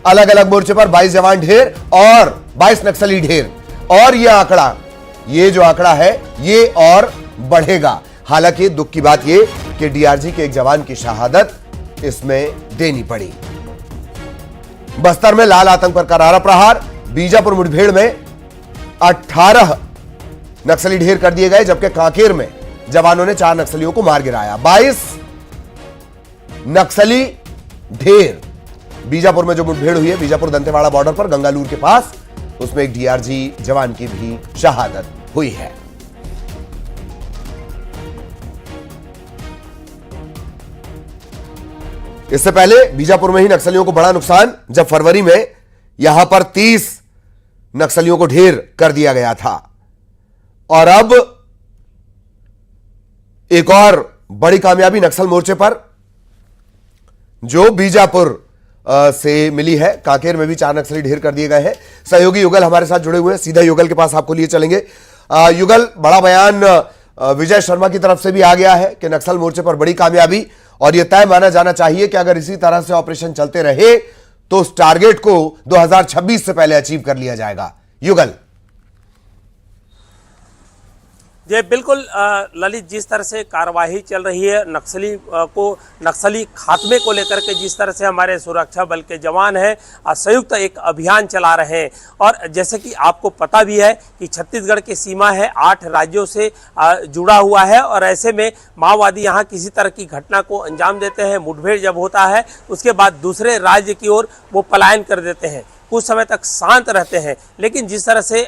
अलग अलग मोर्चे पर 22 जवान ढेर और 22 नक्सली ढेर। और ये जो आंकड़ा है ये और बढ़ेगा। हालांकि दुख की बात ये कि डीआरजी के एक जवान की शहादत इसमें देनी पड़ी। बस्तर में लाल आतंक पर करारा प्रहार। बीजापुर मुठभेड़ में 18 नक्सली ढेर कर दिए गए, जबकि कांकेर में जवानों ने 4 नक्सलियों को मार गिराया। 22 नक्सली ढेर। बीजापुर में जो मुठभेड़ हुई है बीजापुर दंतेवाड़ा बॉर्डर पर गंगालूर के पास, उसमें एक डीआरजी जवान की भी शहादत हुई है। इससे पहले बीजापुर में ही नक्सलियों को बड़ा नुकसान, जब फरवरी में यहां पर 30 नक्सलियों को ढेर कर दिया गया था। और अब एक और बड़ी कामयाबी नक्सल मोर्चे पर जो बीजापुर से मिली है। कांकेर में भी 4 नक्सली ढेर कर दिए गए हैं। सहयोगी युगल हमारे साथ जुड़े हुए हैं, सीधा युगल के पास आपको लिए चलेंगे। युगल, बड़ा बयान विजय शर्मा की तरफ से भी आ गया है कि नक्सल मोर्चे पर बड़ी कामयाबी, और यह तय माना जाना चाहिए कि अगर इसी तरह से ऑपरेशन चलते रहे तो उस टारगेट को 2026 से पहले अचीव कर लिया जाएगा। युगल। जी बिल्कुल ललित, जिस तरह से कार्यवाही चल रही है नक्सली खात्मे को लेकर के, जिस तरह से हमारे सुरक्षा बल के जवान हैं संयुक्त एक अभियान चला रहे हैं। और जैसे कि आपको पता भी है कि छत्तीसगढ़ की सीमा है 8 राज्यों से जुड़ा हुआ है, और ऐसे में माओवादी यहाँ किसी तरह की घटना को अंजाम देते हैं। मुठभेड़ जब होता है उसके बाद दूसरे राज्य की ओर वो पलायन कर देते हैं, कुछ समय तक शांत रहते हैं। लेकिन जिस तरह से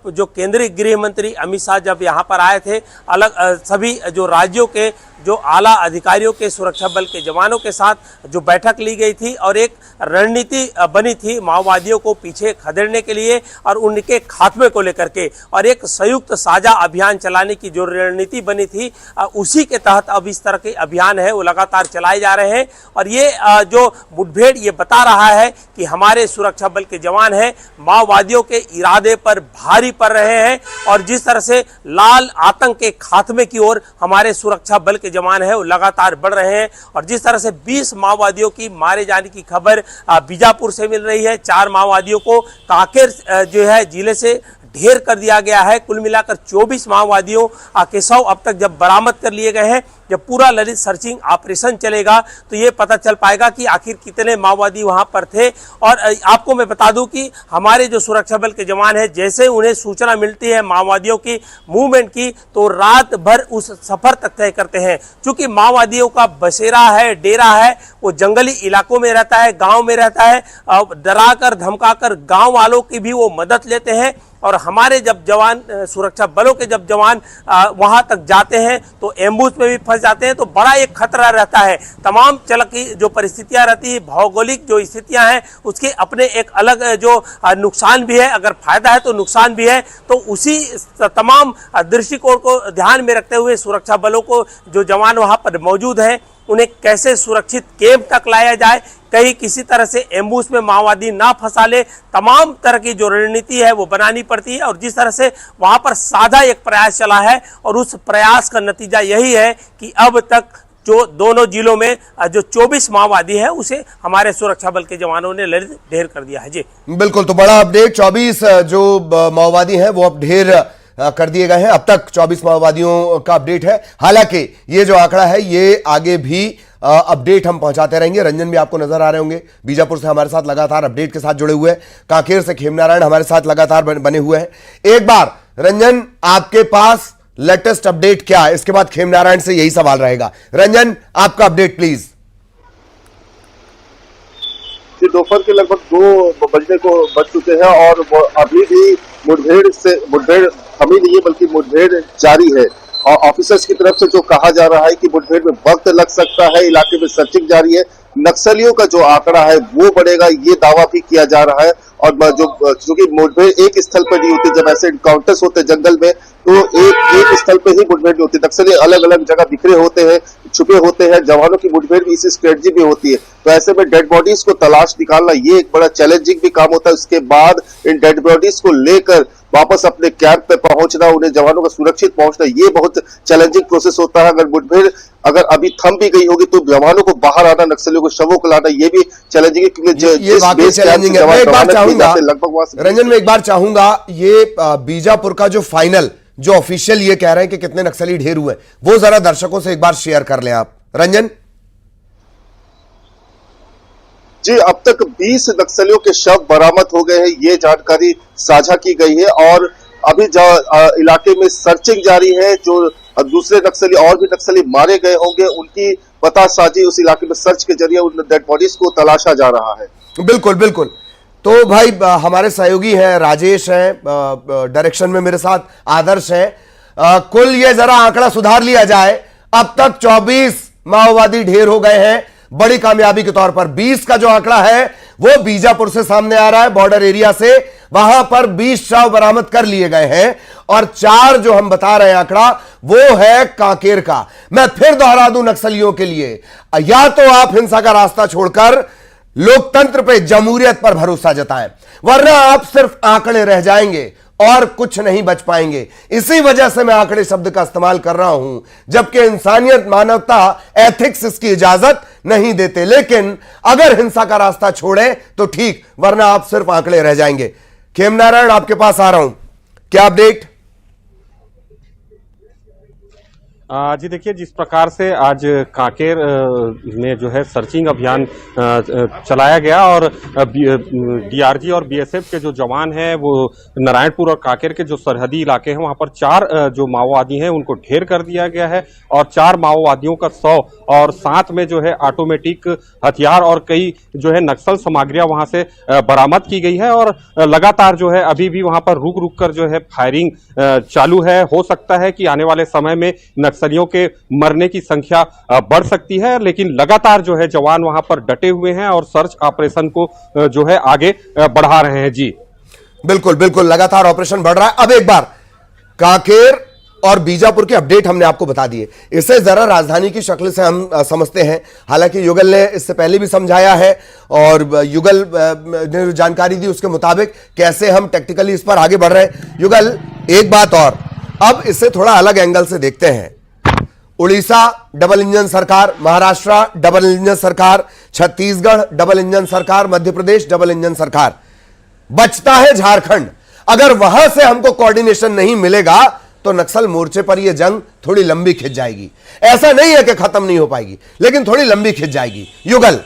जो केंद्रीय गृह मंत्री अमित शाह जब यहाँ पर आए थे, सभी जो राज्यों के जो आला अधिकारियों के सुरक्षा बल के जवानों के साथ जो बैठक ली गई थी और एक रणनीति बनी थी माओवादियों को पीछे खदेड़ने के लिए और उनके खात्मे को लेकर के, और एक संयुक्त साझा अभियान चलाने की जो रणनीति बनी थी उसी के तहत अब इस तरह के अभियान है वो लगातार चलाए जा रहे हैं। और ये जो मुठभेड़ ये बता रहा है कि हमारे सुरक्षा बल के जवान हैं माओवादियों के इरादे पर भारी पड़ रहे हैं, और जिस तरह से लाल आतंक के खात्मे की ओर हमारे सुरक्षा बल के जवान है वो लगातार बढ़ रहे हैं। और जिस तरह से 20 माओवादियों की मारे जाने की खबर बीजापुर से मिल रही है, 4 माओवादियों को कांकेर जो है जिले से ढेर कर दिया गया है। कुल मिलाकर 24 माओवादियों के शव अब तक जब बरामद कर लिए गए हैं। जब पूरा ललित सर्चिंग ऑपरेशन चलेगा तो ये पता चल पाएगा कि आखिर कितने माओवादी वहां पर थे। और आपको मैं बता दूं कि हमारे जो सुरक्षा बल के जवान हैं, जैसे उन्हें सूचना मिलती है माओवादियों की मूवमेंट की, तो रात भर उस सफर तक तय करते हैं। चूंकि माओवादियों का बसेरा है, डेरा है, वो जंगली इलाकों में रहता है, गाँव में रहता है। डरा कर धमका कर गाँव वालों की भी वो मदद लेते हैं। और हमारे जब जवान सुरक्षा बलों के जब जवान वहां तक जाते हैं तो एम्बुश में भी फंस जाते हैं, तो बड़ा एक खतरा रहता है। तमाम चल की जो परिस्थितियां रहती है, भौगोलिक जो स्थितियां हैं, उसके अपने एक अलग जो नुकसान भी है, अगर फायदा है तो नुकसान भी है। तो उसी तमाम दृष्टिकोण को ध्यान में रखते हुए सुरक्षा बलों को जो जवान वहां पर मौजूद हैं उन्हें कैसे सुरक्षित कैंप तक लाया जाए, कहीं किसी तरह से एम्बुश में माओवादी ना फंसा ले, तमाम तरह की जो रणनीति है वो बनानी पड़ती है। और जिस तरह से वहां पर साझा एक प्रयास चला है, और उस प्रयास का नतीजा यही है कि अब तक जो दोनों जिलों में जो 24 माओवादी है उसे हमारे सुरक्षा बल के जवानों ने ललित ढेर कर दिया है। जी बिल्कुल, तो बड़ा अपडेट, 24 जो माओवादी हैं वो अब ढेर कर दिए गए हैं। अब तक 24 माओवादियों का अपडेट है। हालांकि ये जो आंकड़ा है ये आगे भी अपडेट हम पहुंचाते रहेंगे। रंजन भी आपको नजर आ रहे होंगे, बीजापुर से हमारे साथ लगातार अपडेट के साथ जुड़े हुए हैं। कांकेर से खेमनारायण हमारे साथ लगातार बने हुए हैं। एक बार रंजन, आपके पास लेटेस्ट अपडेट क्या है? इसके बाद खेमनारायण से यही सवाल रहेगा। रंजन, आपका अपडेट प्लीज। दोपहर के लगभग 2 बजने को बज चुके हैं और अभी भी मुठभेड़ थमी नहीं है, बल्कि मुठभेड़ जारी है। और ऑफिसर्स की तरफ से जो कहा जा रहा है कि मुठभेड़ में वक्त लग सकता है, इलाके में सर्चिंग जारी है, नक्सलियों का जो आंकड़ा है वो बढ़ेगा, ये दावा भी किया जा रहा है। और जो क्योंकि मुठभेड़ एक स्थल पर नहीं होती, जब ऐसे इनकाउंटर्स होते जंगल में तो एक स्थल पे ही मुठभेड़ नहीं होती, नक्सली अलग अलग जगह बिखरे होते हैं, छुपे होते हैं। जवानों की मुठभेड़ भी इसी स्ट्रेटजी भी होती है। तो ऐसे में डेड बॉडीज को तलाश निकालना ये एक बड़ा चैलेंजिंग भी काम होता है। उसके बाद इन डेड बॉडीज को लेकर वापस अपने कैंप पे पहुंचना, उन्हें जवानों का सुरक्षित पहुंचना, ये बहुत चैलेंजिंग प्रोसेस होता है। अगर मुठभेड़ अगर अभी थम भी गई होगी तो जवानों को बाहर आना, नक्सलियों को शवों को लाना, ये भी चैलेंजिंग है, क्योंकि ये वाकई चैलेंजिंग है। मैं एक बार चाहूंगा रंजन, मैं एक बार चाहूंगा ये बीजापुर का जो फाइनल, जो ऑफिशियल ये कह रहे हैं कि कितने नक्सली ढेर हुए, वो जरा दर्शकों से एक बार शेयर कर लें आप रंजन। जी, अब तक 20 नक्सलियों के शव बरामद हो गए हैं, ये जानकारी साझा की गई है। और अभी इलाके में सर्चिंग जारी है। जो दूसरे नक्सली और भी नक्सली मारे गए होंगे, उनकी पतासाजी उस इलाके में सर्च के जरिए उन डेड बॉडीज को तलाशा जा रहा है। बिल्कुल बिल्कुल। तो भाई हमारे सहयोगी हैं, राजेश हैं, डायरेक्शन में मेरे साथ आदर्श हैं। कुल ये जरा आंकड़ा सुधार लिया जाए, अब तक 24 माओवादी ढेर हो गए हैं बड़ी कामयाबी के तौर पर। 20 का जो आंकड़ा है वो बीजापुर से सामने आ रहा है, बॉर्डर एरिया से, वहां पर 20 शव बरामद कर लिए गए हैं। और 4 जो हम बता रहे हैं आंकड़ा, वो है कांकेर का। मैं फिर दोहरा दूं नक्सलियों के लिए, या तो आप हिंसा का रास्ता छोड़कर लोकतंत्र पे, जमहूरियत पर भरोसा जताएं, वरना आप सिर्फ आंकड़े रह जाएंगे और कुछ नहीं बच पाएंगे। इसी वजह से मैं आंकड़े शब्द का इस्तेमाल कर रहा हूं, जबकि इंसानियत, मानवता, एथिक्स इसकी इजाजत नहीं देते। लेकिन अगर हिंसा का रास्ता छोड़े तो ठीक, वरना आप सिर्फ आंकड़े रह जाएंगे। खेमनारायण, आपके पास आ रहा हूं, क्या अपडेट? जी देखिए, जिस प्रकार से आज कांकेर में जो है सर्चिंग अभियान चलाया गया और डीआरजी और बीएसएफ के जो जवान हैं वो नारायणपुर और कांकेर के जो सरहदी इलाके हैं वहां पर 4 जो माओवादी हैं उनको ढेर कर दिया गया है और 4 माओवादियों का 100 और साथ में जो है ऑटोमेटिक हथियार और कई जो है नक्सल सामग्रियां वहां से बरामद की गई है। और लगातार जो है अभी भी वहां पर रुक रुक कर जो है फायरिंग चालू है। हो सकता है कि आने वाले समय में नक्सलियों के मरने की संख्या बढ़ सकती है, लेकिन लगातार जो है जवान वहां पर डटे हुए हैं और सर्च ऑपरेशन को जो है आगे बढ़ा रहे हैं। जी बिल्कुल बिल्कुल, लगातार ऑपरेशन बढ़ रहा है। अब एक बार कांकेर और बीजापुर की अपडेट हमने आपको बता दी है, इसे जरा राजधानी की शक्ल से हम समझते हैं। हालांकि युगल ने इससे पहले भी समझाया है और युगल ने जानकारी दी उसके मुताबिक कैसे हम टेक्निकली इस पर आगे बढ़ रहे हैं। युगल, एक बात और, अब इसे थोड़ा अलग एंगल से देखते हैं। उड़ीसा डबल इंजन सरकार, महाराष्ट्र डबल इंजन सरकार, छत्तीसगढ़ डबल इंजन सरकार, मध्य प्रदेश डबल इंजन सरकार, बचता है झारखंड। अगर वहां से हमको कोऑर्डिनेशन नहीं मिलेगा तो नक्सल मोर्चे पर यह जंग थोड़ी लंबी खिंच जाएगी। ऐसा नहीं है कि खत्म नहीं हो पाएगी, लेकिन थोड़ी लंबी खिंच जाएगी। युगल,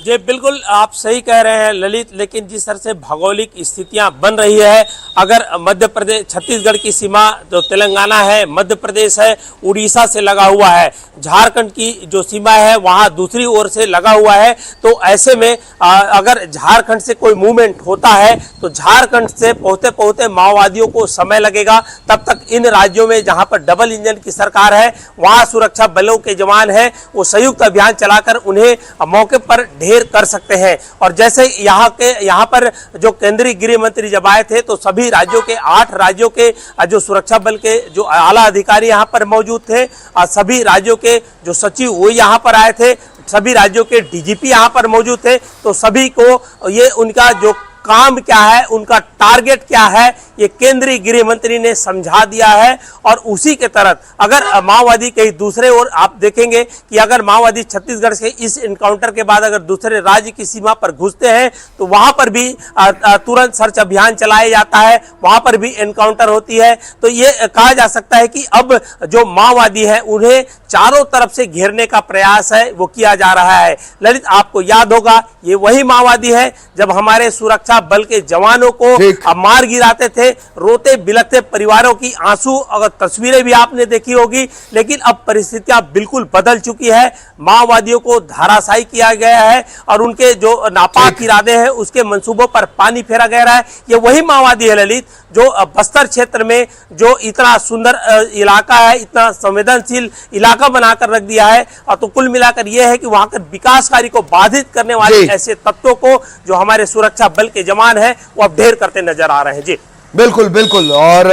जी बिल्कुल आप सही कह रहे हैं ललित, लेकिन जिस तरह से भौगोलिक स्थितियां बन रही है, अगर मध्य प्रदेश, छत्तीसगढ़ की सीमा जो तेलंगाना है, मध्य प्रदेश है, उड़ीसा से लगा हुआ है, झारखंड की जो सीमा है वहां दूसरी ओर से लगा हुआ है, तो ऐसे में अगर झारखंड से कोई मूवमेंट होता है तो झारखंड से पहुंचते पहुंचते माओवादियों को समय लगेगा। तब तक इन राज्यों में जहां पर डबल इंजन की सरकार है वहां सुरक्षा बलों के जवान हैं, वो संयुक्त अभियान चलाकर उन्हें मौके पर ढेर कर सकते हैं। और जैसे यहाँ पर जो केंद्रीय गृह मंत्री जब आए थे तो सभी राज्यों के 8 राज्यों के जो सुरक्षा बल के जो आला अधिकारी यहाँ पर मौजूद थे, सभी राज्यों के जो सचिव वो यहाँ पर आए थे, सभी राज्यों के डीजीपी यहाँ पर मौजूद थे। तो सभी को ये उनका जो काम क्या है, उनका टारगेट क्या है, ये केंद्रीय गृह मंत्री ने समझा दिया है। और उसी के तहत अगर माओवादी कहीं दूसरे ओर आप देखेंगे कि अगर माओवादी छत्तीसगढ़ से इस एनकाउंटर के बाद अगर दूसरे राज्य की सीमा पर घुसते हैं तो वहां पर भी तुरंत सर्च अभियान चलाया जाता है, वहां पर भी एनकाउंटर होती है। तो ये कहा जा सकता है कि अब जो माओवादी है उन्हें चारों तरफ से घेरने का प्रयास है वो किया जा रहा है। ललित, आपको याद होगा ये वही माओवादी है जब हमारे सुरक्षा बल के जवानों को मार गिराते थे, रोते बिलखते परिवारों की आंसू अगर तस्वीरें भी आपने देखी होगी। लेकिन अब परिस्थितियां बिल्कुल बदल चुकी है, माओवादियों को धराशायी किया गया है और उनके जो नापाक इरादे हैं उसके मंसूबों पर पानी फेरा गया है। ये वही माओवादी है ललित जो बस्तर क्षेत्र में जो इतना सुंदर इलाका है, इतना संवेदनशील इलाका बनाकर रख दिया है। और तो कुल मिलाकर यह है कि वहां के विकास कार्य को बाधित करने वाले ऐसे तत्वों को जो हमारे सुरक्षा बल के जवान हैं वो अब ढेर करते नजर आ रहे हैं। जी बिल्कुल बिल्कुल। और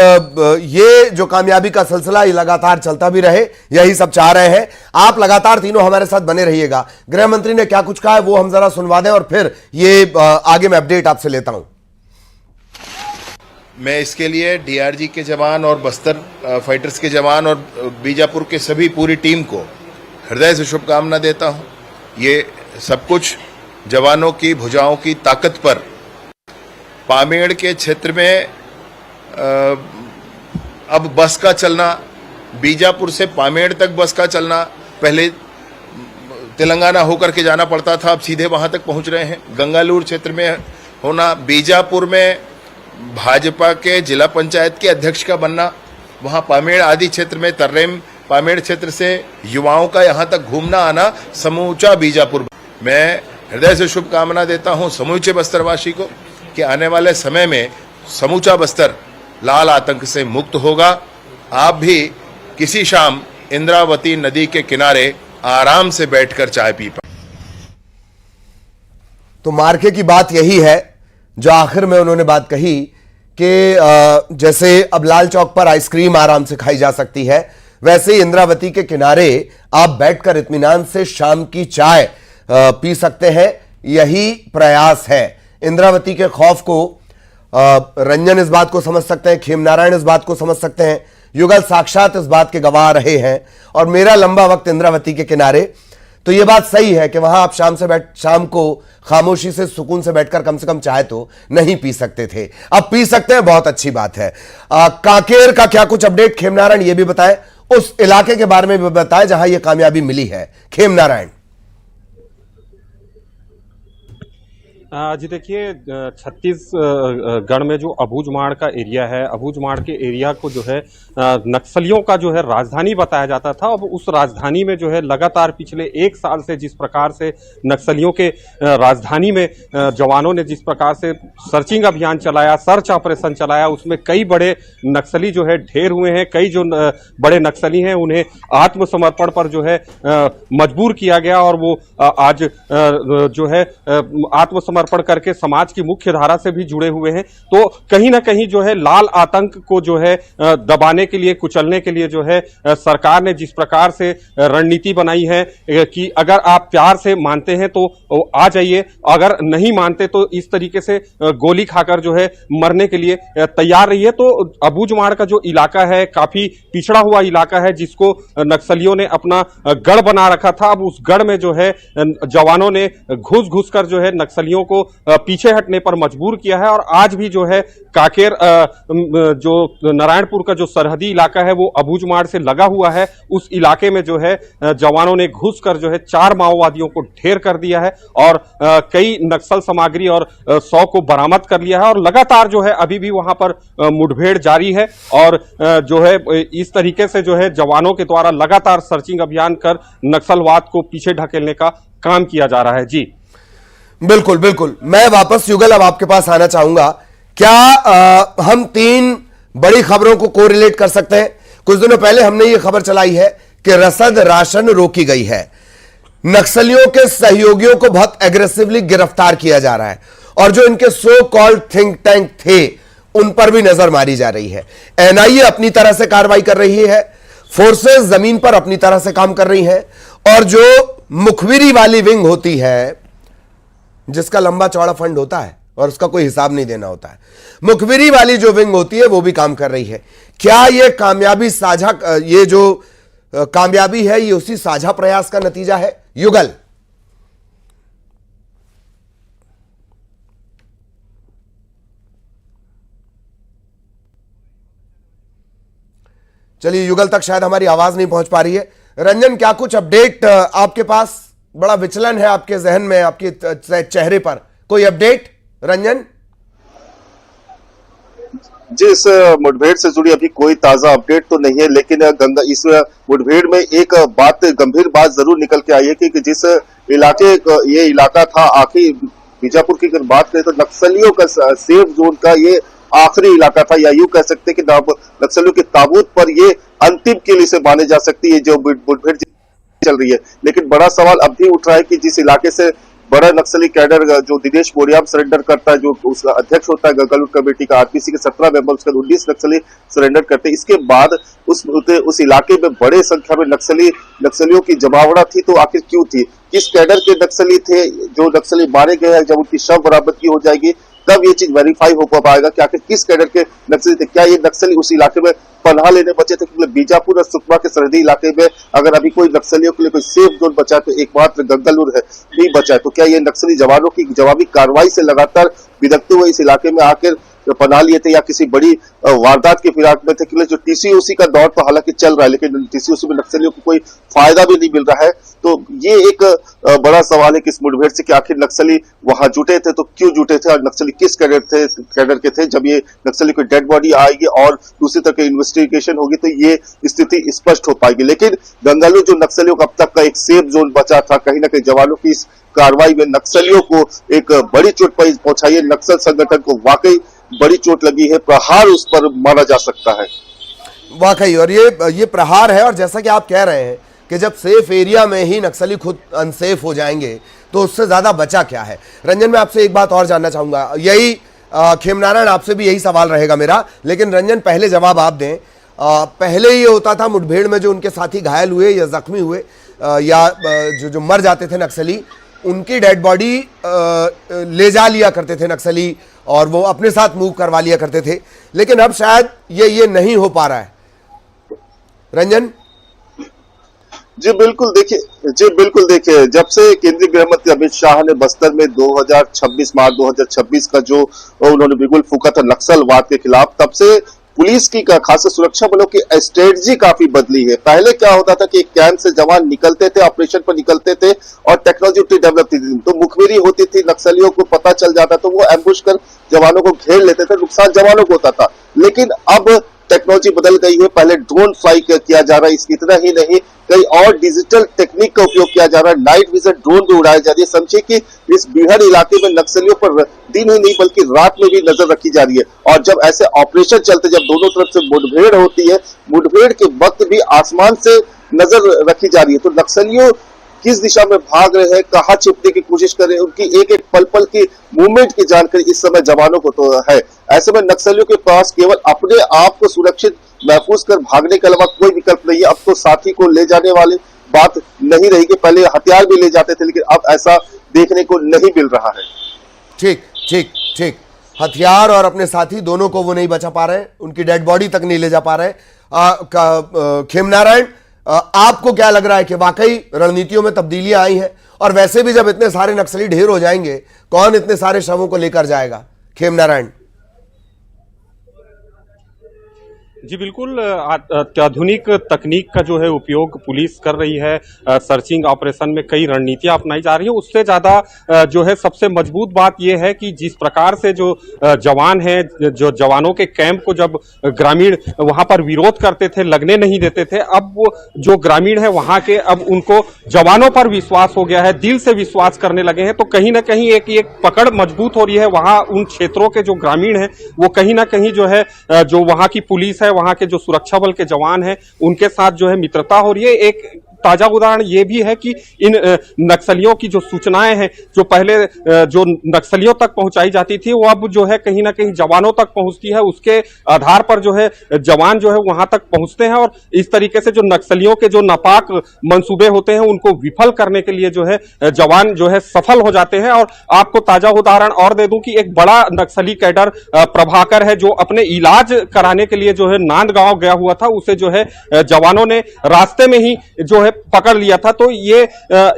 ये जो कामयाबी का सिलसिला ये लगातार चलता भी रहे, यही सब चाह रहे हैं। आप लगातार तीनों हमारे साथ बने रहिएगा। गृह मंत्री ने क्या कुछ कहा है वो हम जरा सुनवा दें और फिर ये आगे मैं अपडेट आपसे लेता हूं। मैं इसके लिए डीआरजी के जवान और बस्तर फाइटर्स के जवान और बीजापुर के सभी पूरी टीम को हृदय से शुभकामना देता हूं। ये सब कुछ जवानों की भुजाओं की ताकत पर पामेड़ के क्षेत्र में अब बस का चलना, बीजापुर से पामेड़ तक बस का चलना, पहले तेलंगाना होकर के जाना पड़ता था, अब सीधे वहां तक पहुंच रहे हैं। गंगालूर क्षेत्र में होना, बीजापुर में भाजपा के जिला पंचायत के अध्यक्ष का बनना, वहां पामेड़ आदि क्षेत्र में तर्रेम पामेड़ क्षेत्र से युवाओं का यहां तक घूमना आना, समूचा बीजापुर। मैं हृदय से शुभकामना देता हूं समूचे बस्तरवासी को कि आने वाले समय में समूचा बस्तर लाल आतंक से मुक्त होगा। आप भी किसी शाम इंद्रावती नदी के किनारे आराम से बैठकर चाय पी पाए। तो मार्के की बात यही है जो आखिर में उन्होंने बात कही कि जैसे अब लाल चौक पर आइसक्रीम आराम से खाई जा सकती है, वैसे ही इंद्रावती के किनारे आप बैठकर इत्मीनान से शाम की चाय पी सकते हैं। यही प्रयास है। इंद्रावती के खौफ को रंजन इस बात को समझ सकते हैं, खेमनारायण इस बात को समझ सकते हैं, युगल साक्षात इस बात के गवाह रहे हैं। और मेरा लंबा वक्त इंद्रावती के किनारे, तो यह बात सही है कि वहां आप शाम को खामोशी से सुकून से बैठकर कम से कम चाय तो नहीं पी सकते थे, अब पी सकते हैं। बहुत अच्छी बात है। कांकेर का क्या कुछ अपडेट खेमनारायण ये भी बताएं, उस इलाके के बारे में भी बताएं जहां यह कामयाबी मिली है। खेमनारायण जी देखिए, छत्तीसगढ़ में जो अबूझमाड़ का एरिया है, अबूझमाड़ के एरिया को जो है नक्सलियों का जो है राजधानी बताया जाता था। अब उस राजधानी में जो है लगातार पिछले 1 साल से जिस प्रकार से नक्सलियों के राजधानी में जवानों ने जिस प्रकार से सर्चिंग अभियान चलाया, सर्च ऑपरेशन चलाया, उसमें कई बड़े नक्सली जो है ढेर हुए हैं। कई जो बड़े नक्सली हैं उन्हें आत्मसमर्पण पर जो है मजबूर किया गया और वो आज जो है आत्मसमर्पण करके समाज की मुख्य धारा से भी जुड़े हुए हैं। तो कहीं ना कहीं जो है लाल आतंक को जो है दबाने के लिए, कुचलने के लिए जो है सरकार ने जिस प्रकार से रणनीति बनाई है कि अगर आप प्यार से मानते हैं तो आ जाइए, अगर नहीं मानते तो इस तरीके से गोली खाकर जो है मरने के लिए तैयार रहिए। तो अबूझमाड़ का जो इलाका है काफी पिछड़ा हुआ इलाका है जिसको नक्सलियों ने अपना गढ़ बना रखा था। अब उस गढ़ में जो है जवानों ने घुस कर जो है नक्सलियों को पीछे हटने पर मजबूर किया है। और आज भी जो है कांकेर जो नारायणपुर का जो सरहदी इलाका है वो अबूझमाड़ से लगा हुआ है, उस इलाके में जो है जवानों ने घुसकर जो है 4 माओवादियों को ढेर कर दिया है और कई नक्सल सामग्री और 100 को बरामद कर लिया है। और लगातार जो है अभी भी वहां पर मुठभेड़ जारी है और जो है इस तरीके से जो है जवानों के द्वारा लगातार सर्चिंग अभियान कर नक्सलवाद को पीछे ढकेलने का काम किया जा रहा है। जी बिल्कुल बिल्कुल। मैं वापस युगल अब आपके पास आना चाहूंगा। क्या हम 3 बड़ी खबरों को कोरिलेट कर सकते हैं? कुछ दिनों पहले हमने ये खबर चलाई है कि रसद राशन रोकी गई है, नक्सलियों के सहयोगियों को बहुत एग्रेसिवली गिरफ्तार किया जा रहा है और जो इनके सो कॉल्ड थिंक टैंक थे उन पर भी नजर मारी जा रही है। एनआईए अपनी तरह से कार्रवाई कर रही है, फोर्सेस जमीन पर अपनी तरह से काम कर रही हैं और जो मुखबिरी वाली विंग होती है जिसका लंबा चौड़ा फंड होता है और उसका कोई हिसाब नहीं देना होता है, मुखबिरी वाली जो विंग होती है वो भी काम कर रही है। क्या ये कामयाबी साझा, ये जो कामयाबी है ये उसी साझा प्रयास का नतीजा है? युगल चलिए, युगल तक शायद हमारी आवाज नहीं पहुंच पा रही है। रंजन, क्या कुछ अपडेट आपके पास? बड़ा विचलन है आपके जहन में, आपके चेहरे पर कोई अपडेट रंजन? जिस मुठभेड़ से जुड़ी अभी कोई ताजा अपडेट तो नहीं है, लेकिन इस मुठभेड़ में एक बात, गंभीर बात जरूर निकल के आई है कि जिस इलाके ये इलाका था, आखिर बीजापुर की अगर बात करें तो नक्सलियों का सेफ जोन का ये आखिरी इलाका था, या यूं कह सकते कि नक्सलियों के ताबूत पर ये अंतिम किले से माने जा सकती है जो मुठभेड़ चल रही है। लेकिन बड़ा सवाल अब भी उठ रहा है कि जिस इलाके से बड़ा नक्सली कैडर जो दिनेश मोरियाम सरेंडर करता है, जो उसका अध्यक्ष होता है गंगालूर कमेटी का, आरपीसी के 17 मेंबर, उसके 19 नक्सली सरेंडर करते हैं। इसके बाद उस इलाके में बड़े संख्या में नक्सलियों की जमावड़ा थी। तो आखिर क्यों थी, किस कैडर के नक्सली थे जो नक्सली मारे गए हैं? जब उनकी शव बरामदगी हो जाएगी तब ये चीज वेरीफाई हो पाएगा कि आखिर किस कैडर के नक्सली थे। क्या ये नक्सली उस इलाके में पनाह लेने बचे थे? क्योंकि बीजापुर और सुकमा के सरहदी इलाके में अगर अभी कोई नक्सलियों के लिए कोई सेफ जोन बचा है तो एकमात्र गंगालूर है, नहीं बचा है। तो क्या ये नक्सली जवानों की जवाबी कार्रवाई से लगातार बिदकते हुए इस इलाके में आकर पनाह लिए थे, या किसी बड़ी वारदात की फिराक में थे? क्योंकि जो टीसीओसी का दौर तो हालांकि चल रहा है, लेकिन टीसीओसी में नक्सलियों को कोई फायदा भी नहीं मिल रहा है। तो ये एक बड़ा सवाल है कि इस मुठभेड़ से कि आखिर नक्सली वहां जुटे थे तो क्यों जुटे थे, और नक्सली किस कैडर के थे? जब ये नक्सली की डेड बॉडी आएगी और दूसरी तरह की इन्वेस्टिगेशन होगी तो ये स्थिति स्पष्ट हो पाएगी। लेकिन गंगालूर जो नक्सलियों का अब तक का एक सेफ जोन बचा था, कहीं ना कहीं जवानों की इस कार्रवाई में नक्सलियों को एक बड़ी चोट पहुंचाई है। नक्सल संगठन को वाकई बड़ी चोट लगी है, प्रहार उस पर माना जा सकता है वाकई। और ये प्रहार है। और जैसा कि आप कह रहे हैं कि जब सेफ एरिया में ही नक्सली खुद अनसेफ हो जाएंगे तो उससे ज्यादा बचा क्या है। रंजन, मैं आपसे एक बात और जानना चाहूंगा, यही खेमनारायण आपसे भी यही सवाल रहेगा मेरा, लेकिन रंजन पहले जवाब आप दें। पहले ये होता था मुठभेड़ में जो उनके साथी घायल हुए या जख्मी हुए या जो मर जाते थे नक्सली, उनकी डेड बॉडी ले जा लिया करते थे नक्सली और वो अपने साथ मूव करवा लिया करते थे, लेकिन अब शायद ये नहीं हो पा रहा है। रंजन जी बिल्कुल देखिए जब से केंद्रीय गृह मंत्री अमित शाह ने बस्तर में 2026 मार्च 2026 का जो उन्होंने बिगुल फूका था नक्सलवाद के खिलाफ, तब से पुलिस की खासकर सुरक्षा बलों की स्ट्रेटजी काफी बदली है। पहले क्या होता था कि एक कैंप से जवान निकलते थे, ऑपरेशन पर निकलते थे और टेक्नोलॉजी उतनी डेवलप थी, तो मुखबिरी होती थी, नक्सलियों को पता चल जाता तो वो एम्बुश कर जवानों को घेर लेते थे, नुकसान जवानों को होता था। लेकिन अब टेक्नोलॉजी बदल गई है, पहले ड्रोन फ्लाई किया जा रहा है, इतना ही नहीं कई और डिजिटल टेक्निक का उपयोग किया जा रहा है, नाइट विजन ड्रोन भी उड़ाए जा रही है। समझिए कि इस बीहड़ इलाके में नक्सलियों पर दिन ही नहीं बल्कि रात में भी नजर रखी जा रही है। और जब ऐसे ऑपरेशन चलते, जब दोनों तरफ से मुठभेड़ होती है, मुठभेड़ के वक्त भी आसमान से नजर रखी जा रही है। तो नक्सलियों किस दिशा में भाग रहे हैं, कहां छिपने की कोशिश कर रहे हैं, उनकी एक एक पल पल की मूवमेंट की जानकारी इस समय जवानों को तो है। ऐसे में नक्सलियों के पास केवल अपने आप को सुरक्षित महफूज कर भागने के अलावा कोई विकल्प नहीं है। अब तो साथी को ले जाने वाली बात नहीं रहेगी, पहले हथियार भी ले जाते थे, लेकिन अब ऐसा देखने को नहीं मिल रहा है। ठीक, हथियार और अपने साथी दोनों को वो नहीं बचा पा रहे, उनकी डेड बॉडी तक नहीं ले जा पा रहे। खेमनारायण, आपको क्या लग रहा है कि वाकई रणनीतियों में तब्दीलियां आई हैं? और वैसे भी जब इतने सारे नक्सली ढेर हो जाएंगे, कौन इतने सारे शवों को लेकर जाएगा? खेमनारायण जी बिल्कुल, अत्याधुनिक तकनीक का जो है उपयोग पुलिस कर रही है। सर्चिंग ऑपरेशन में कई रणनीतियां अपनाई जा रही है। उससे ज्यादा जो है सबसे मजबूत बात यह है कि जिस प्रकार से जो जवान हैं, जो जवानों के कैंप को जब ग्रामीण वहां पर विरोध करते थे, लगने नहीं देते थे, अब वो जो ग्रामीण है वहां के, अब उनको जवानों पर विश्वास हो गया है, दिल से विश्वास करने लगे हैं। तो कहीं ना कहीं एक पकड़ मजबूत हो रही है। वहां उन क्षेत्रों के जो ग्रामीण है वो कहीं ना कहीं जो है जो वहां की पुलिस है, वहां के जो सुरक्षा बल के जवान हैं, उनके साथ जो है मित्रता हो रही है। एक ताजा उदाहरण ये भी है कि इन नक्सलियों की जो सूचनाएं हैं, जो पहले जो नक्सलियों तक पहुंचाई जाती थी, वो अब जो है कहीं ना कहीं जवानों तक पहुंचती है। उसके आधार पर जो है जवान जो है वहां तक पहुंचते हैं और इस तरीके से जो नक्सलियों के जो नापाक मंसूबे होते हैं उनको विफल करने के लिए जो है जवान जो है सफल हो जाते हैं। और आपको ताजा उदाहरण और दे दूं कि एक बड़ा नक्सली कैडर प्रभाकर है, जो अपने इलाज कराने के लिए जो है नांदगांव गया हुआ था, उसे जो है जवानों ने रास्ते में ही जो है पकड़ लिया था। तो ये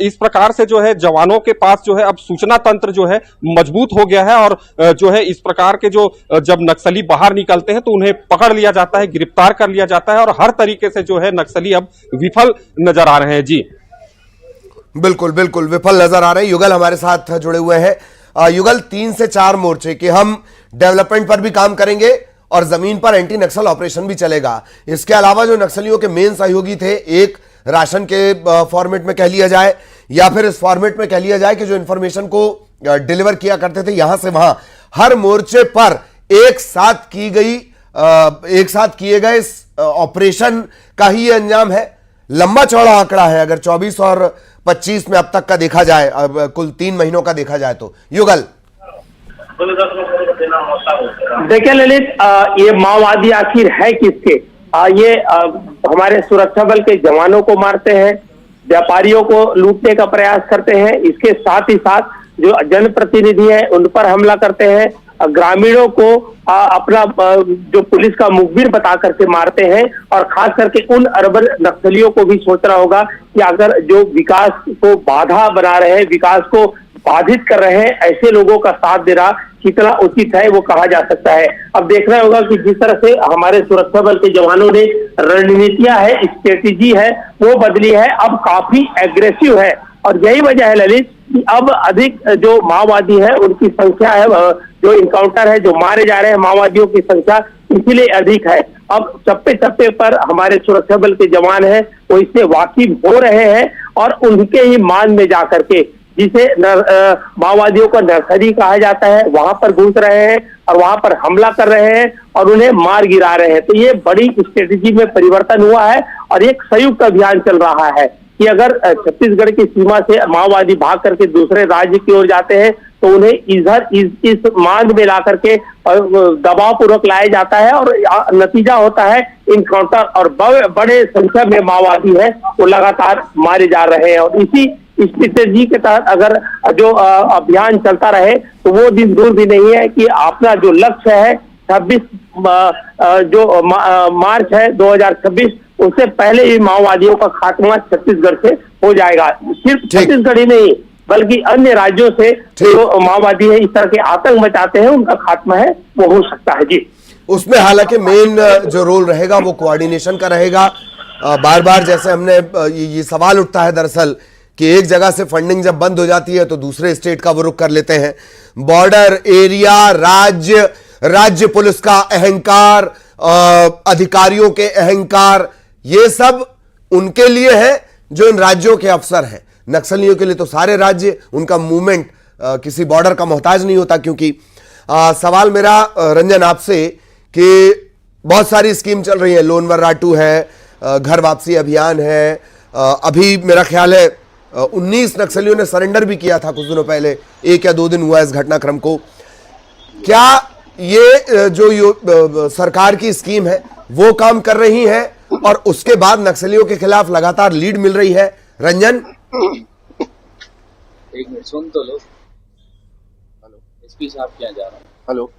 इस प्रकार से जो है जवानों के पास जो है अब सूचना तंत्र जो है मजबूत हो गया है और जो है इस प्रकार के जो जब नक्सली बाहर निकलते हैं तो उन्हें पकड़ लिया जाता है, गिरफ्तार कर लिया जाता है और हर तरीके से जो है नक्सली अब विफल नजर आ रहे हैं। जी बिल्कुल विफल नजर आ रहे हैं। युगल हमारे साथ जुड़े हुए हैं। युगल, 3 से 4 मोर्चे कि हम डेवलपमेंट पर भी काम करेंगे और जमीन पर एंटी नक्सल ऑपरेशन भी चलेगा। इसके अलावा जो नक्सलियों के मेन सहयोगी थे, एक राशन के फॉर्मेट में कह लिया जाए या फिर इस फॉर्मेट में कह लिया जाए कि जो इंफॉर्मेशन को डिलीवर किया करते थे यहां से वहां, हर मोर्चे पर एक साथ किए गए इस ऑपरेशन का ही अंजाम है। लंबा चौड़ा आंकड़ा है। अगर 24 और 25 में अब तक का देखा जाए, अब कुल 3 महीनों का देखा जाए तो? युगल, देखिए ललित, ये माओवादी आखिर है किसके? ये हमारे सुरक्षा बल के जवानों को मारते हैं, व्यापारियों को लूटने का प्रयास करते हैं, इसके साथ ही साथ जो जनप्रतिनिधि है उन पर हमला करते हैं, ग्रामीणों को अपना जो पुलिस का मुखबिर बता करके मारते हैं, और खास करके उन अर्बन नक्सलियों को भी सोचना होगा कि अगर जो विकास को बाधा बना रहे हैं, विकास को बाधित कर रहे हैं, ऐसे लोगों का साथ देना कितना उचित है वो कहा जा सकता है। अब देखना होगा कि जिस तरह से हमारे सुरक्षा बल के जवानों ने रणनीतियां है, स्ट्रेटेजी है वो बदली है, अब काफी एग्रेसिव है, और यही वजह है ललित कि अब अधिक जो माओवादी है उनकी संख्या है, जो इनकाउंटर है, जो मारे जा रहे हैं माओवादियों की संख्या इसीलिए अधिक है। अब चप्पे चप्पे पर हमारे सुरक्षा बल के जवान हैं वो इससे वाकिफ हो रहे हैं, और उनके ही मान में जाकर के, जिसे माओवादियों का नर्सरी कहा जाता है, वहां पर घुस रहे हैं और वहां पर हमला कर रहे हैं और उन्हें मार गिरा रहे हैं। तो ये बड़ी स्ट्रेटेजी में परिवर्तन हुआ है, और एक संयुक्त अभियान चल रहा है कि अगर छत्तीसगढ़ की सीमा से माओवादी भाग करके दूसरे राज्य की ओर जाते हैं तो उन्हें इधर इस मार्ग में ला करके दबाव पूर्वक लाया जाता है, और नतीजा होता है इनकाउंटर, और बड़े संख्या में माओवादी है वो लगातार मारे जा रहे हैं। और इसी स्ट्रेटेजी के तहत अगर जो अभियान चलता रहे तो वो दिन दूर भी नहीं है कि अपना जो लक्ष्य है 26 जो मार्च है 2026, उससे पहले ही माओवादियों का खात्मा छत्तीसगढ़ से हो जाएगा। सिर्फ छत्तीसगढ़ ही नहीं बल्कि अन्य राज्यों से जो माओवादी है इस तरह के आतंक मचाते हैं उनका खात्मा है वो हो सकता है जी। उसमें हालांकि मेन जो रोल रहेगा वो कोऑर्डिनेशन का रहेगा। बार बार जैसे हमने ये सवाल उठता है दरअसल कि एक जगह से फंडिंग जब बंद हो जाती है तो दूसरे स्टेट का वो रुख कर लेते हैं। बॉर्डर एरिया, राज्य पुलिस का अहंकार, अधिकारियों के अहंकार, ये सब उनके लिए है जो इन राज्यों के अफसर हैं। नक्सलियों के लिए तो सारे राज्य, उनका मूवमेंट किसी बॉर्डर का मोहताज नहीं होता। क्योंकि सवाल मेरा रंजन आपसे कि बहुत सारी स्कीम चल रही है, लोन वर्राटू है, घर वापसी अभियान है, अभी मेरा ख्याल है 19 नक्सलियों ने सरेंडर भी किया था कुछ दिनों पहले, 1 या 2 दिन हुआ इस घटनाक्रम को। क्या ये जो सरकार की स्कीम है वो काम कर रही है और उसके बाद नक्सलियों के खिलाफ लगातार लीड मिल रही है? रंजन, एक मिनट सुन तो लो। हेलो एसपी साहब क्या जा रहा है? हेलो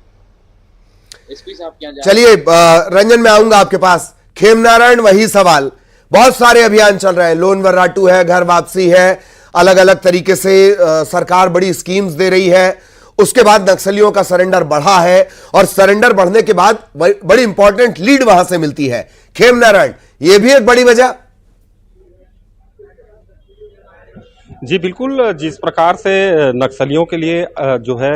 एसपी साहब क्या जा चलिए रंजन मैं आऊंगा आपके पास। खेमनारायण, वही सवाल, बहुत सारे अभियान चल रहे हैं, लोन वर्राटू है, घर वापसी है, अलग अलग तरीके से सरकार बड़ी स्कीम्स दे रही है। उसके बाद नक्सलियों का सरेंडर बढ़ा है, और सरेंडर बढ़ने के बाद बड़ी इंपॉर्टेंट लीड वहां से मिलती है। खेमनारायण, यह भी एक बड़ी वजह? जी बिल्कुल, जिस प्रकार से नक्सलियों के लिए जो है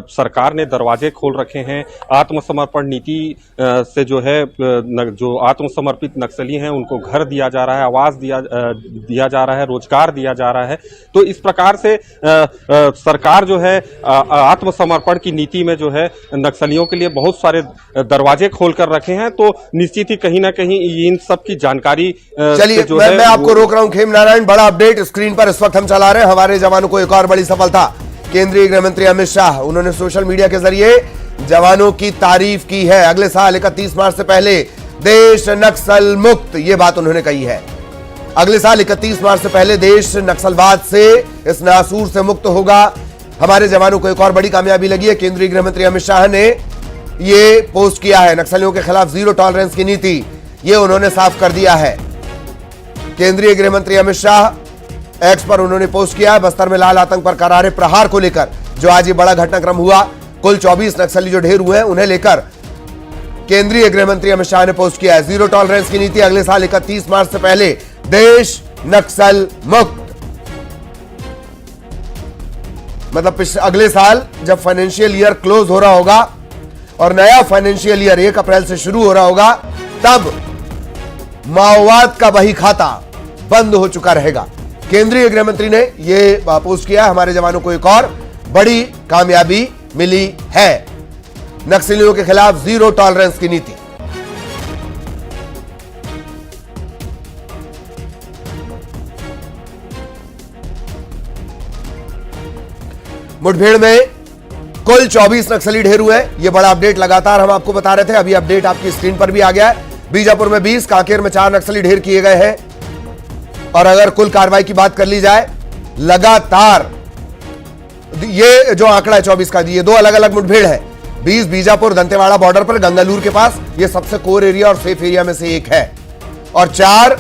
सरकार ने दरवाजे खोल रखे हैं, आत्मसमर्पण नीति से जो है जो आत्मसमर्पित नक्सली हैं उनको घर दिया जा रहा है, आवास दिया जा रहा है, रोजगार दिया जा रहा है। तो इस प्रकार से सरकार जो है आत्मसमर्पण की नीति में जो है नक्सलियों के लिए बहुत सारे दरवाजे खोल कर रखे हैं। तो निश्चित ही कहीं ना कहीं इन सब की जानकारी चलिए मैं आपको रोक रहा हूं। खेमनारायण, बड़ा अपडेट स्क्रीन पर इस वक्त हम चला रहे हैं। हमारे जवानों को एक और बड़ी सफलता, केंद्रीय गृह मंत्री अमित शाह, उन्होंने सोशल मीडिया के जरिए जवानों की तारीफ की है। अगले साल 31 मार्च से पहले देश नक्सल मुक्त, ये बात उन्होंने कही है। अगले साल 31 मार्च से पहले देश नक्सलवाद से, इस नासूर से मुक्त होगा। हमारे जवानों को एक और बड़ी कामयाबी लगी है। केंद्रीय गृह मंत्री अमित शाह ने ये पोस्ट किया है, नक्सलियों के खिलाफ जीरो टॉलरेंस की नीति, ये उन्होंने साफ कर दिया है। केंद्रीय गृह मंत्री अमित शाह एक्स पर उन्होंने पोस्ट किया है, बस्तर में लाल आतंक पर करारे प्रहार को लेकर जो आज ये बड़ा घटनाक्रम हुआ, कुल 24 नक्सली जो ढेर हुए हैं उन्हें लेकर केंद्रीय गृह मंत्री अमित शाह ने पोस्ट किया है। जीरो टॉलरेंस की नीति, अगले साल 31 मार्च से पहले देश नक्सल मुक्त। मतलब अगले साल जब फाइनेंशियल ईयर क्लोज हो रहा होगा और नया फाइनेंशियल ईयर 1 अप्रैल से शुरू हो रहा होगा, तब माओवाद का वही खाता बंद हो चुका रहेगा। केंद्रीय गृह मंत्री ने यह पोस्ट किया। हमारे जवानों को एक और बड़ी कामयाबी मिली है, नक्सलियों के खिलाफ जीरो टॉलरेंस की नीति। मुठभेड़ में कुल 24 नक्सली ढेर हुए। यह बड़ा अपडेट लगातार हम आपको बता रहे थे, अभी अपडेट आपकी स्क्रीन पर भी आ गया है। बीजापुर में 20, कांकेर में 4 नक्सली ढेर किए गए हैं। और अगर कुल कार्रवाई की बात कर ली जाए, लगातार ये जो आंकड़ा है 24 का, ये 2 अलग अलग मुठभेड़ है। 20 बीजापुर दंतेवाड़ा बॉर्डर पर गंगालूर के पास, ये सबसे कोर एरिया और सेफ एरिया में से एक है। और 4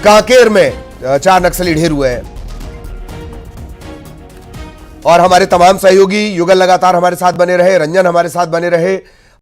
कांकेर में 4 नक्सली ढेर हुए हैं। और हमारे तमाम सहयोगी युगल लगातार हमारे साथ बने रहे, रंजन हमारे साथ बने रहे,